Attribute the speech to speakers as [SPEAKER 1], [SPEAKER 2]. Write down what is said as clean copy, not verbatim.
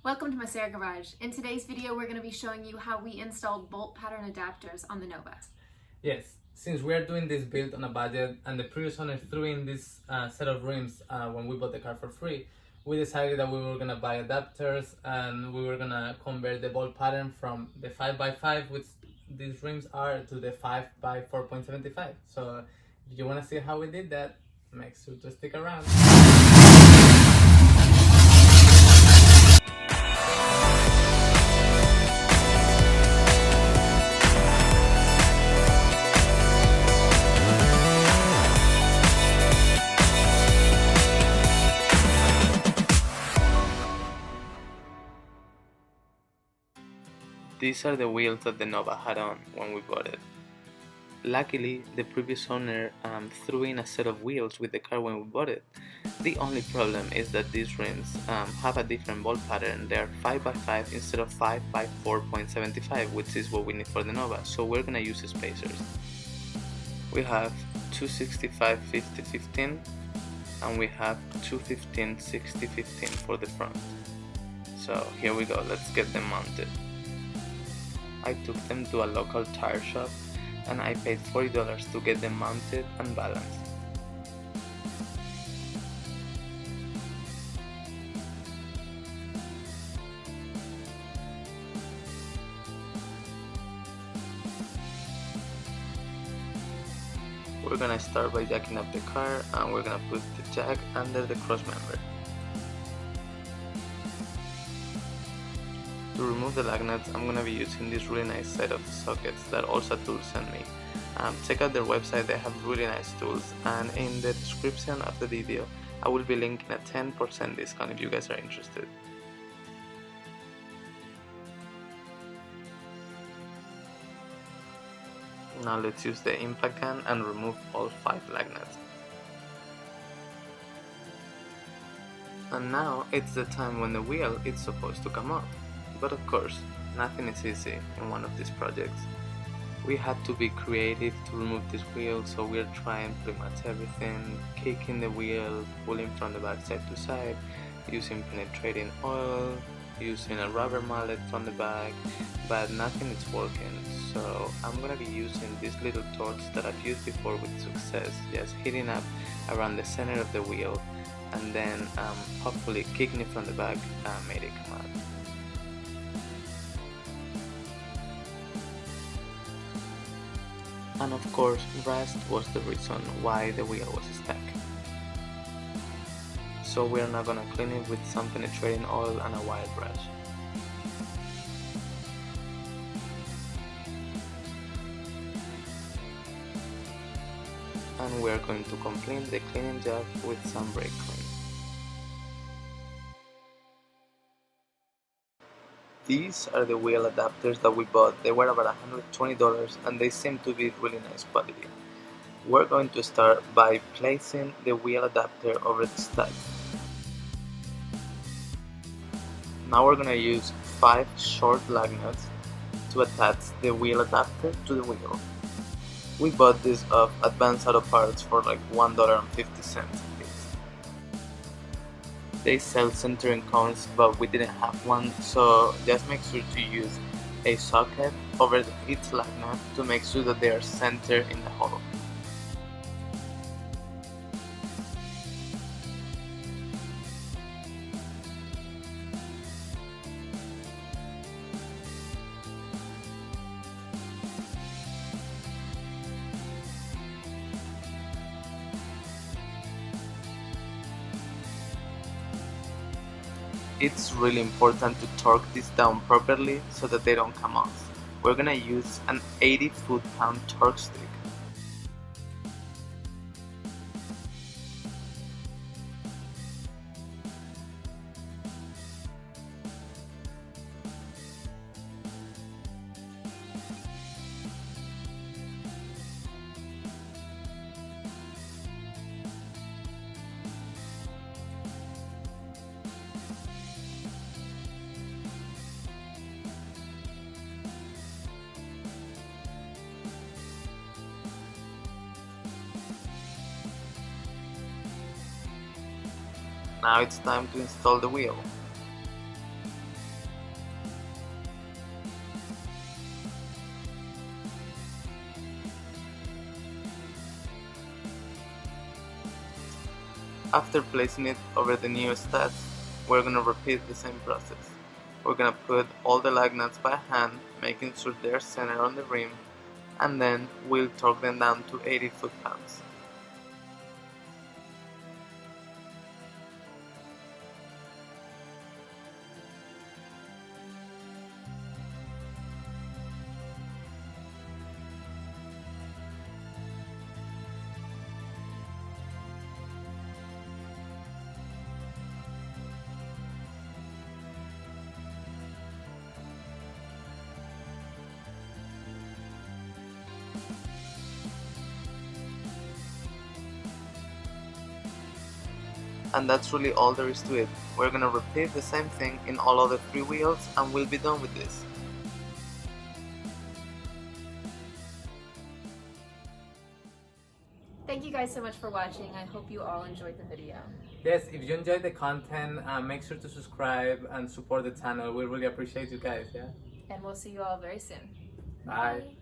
[SPEAKER 1] Welcome to my Sarah Garage. In today's video, we're going to be showing you how we installed bolt pattern adapters on the Nova.
[SPEAKER 2] Yes, since we are doing this build on a budget and the previous owner threw in this set of rims when we bought the car for free, we decided that we were going to buy adapters and we were going to convert the bolt pattern from the 5x5, which these rims are, to the 5x4.75. So if you want to see how we did that, make sure to stick around. These are the wheels that the Nova had on when we bought it. Luckily, the previous owner threw in a set of wheels with the car when we bought it. The only problem is that these rims have a different bolt pattern. They are 5x5 instead of 5x4.75, which is what we need for the Nova, so we're gonna use spacers. We have 265/50/15 and we have 215/60/15 for the front. So here we go, let's get them mounted. I took them to a local tire shop and I paid $40 to get them mounted and balanced. We're gonna start by jacking up the car and we're gonna put the jack under the cross member. To remove the lug nuts, I'm gonna be using this really nice set of sockets that Also Tools sent me. Check out their website, they have really nice tools, and in the description of the video I will be linking a 10% discount if you guys are interested. Now let's use the impact gun and remove all 5 lug nuts. And now it's the time when the wheel is supposed to come off. But of course, nothing is easy in one of these projects. We had to be creative to remove this wheel, so we're trying pretty much everything, kicking the wheel, pulling from the back side to side, using penetrating oil, using a rubber mallet from the back, but nothing is working. So I'm gonna be using this little torch that I've used before with success, just hitting up around the center of the wheel and then hopefully kicking it from the back made it come out. And of course, rust was the reason why the wheel was stuck. So we're now gonna clean it with some penetrating oil and a wire brush. And we're going to complete the cleaning job with some brake clean. These are the wheel adapters that we bought. They were about $120 and they seem to be really nice quality. We're going to start by placing the wheel adapter over the stud. Now we're going to use 5 short lug nuts to attach the wheel adapter to the wheel. We bought this off Advanced Auto Parts for like $1.50 a piece. They sell centering cones, but we didn't have one, so just make sure to use a socket over each lug nut to make sure that they are centered in the hole. It's really important to torque these down properly so that they don't come off. We're gonna use an 80 foot-pound torque stick. Now it's time to install the wheel. After placing it over the new studs, we're gonna repeat the same process. We're gonna put all the lug nuts by hand, making sure they're centered on the rim, and then we'll torque them down to 80 foot-pounds. And that's really all there is to it. We're gonna repeat the same thing in all other 3 wheels and we'll be done with this.
[SPEAKER 1] Thank you guys so much for watching. I hope you all enjoyed the video.
[SPEAKER 2] Yes, if you enjoyed the content, make sure to subscribe and support the channel. We really appreciate you guys, yeah?
[SPEAKER 1] And we'll see you all very soon.
[SPEAKER 2] Bye.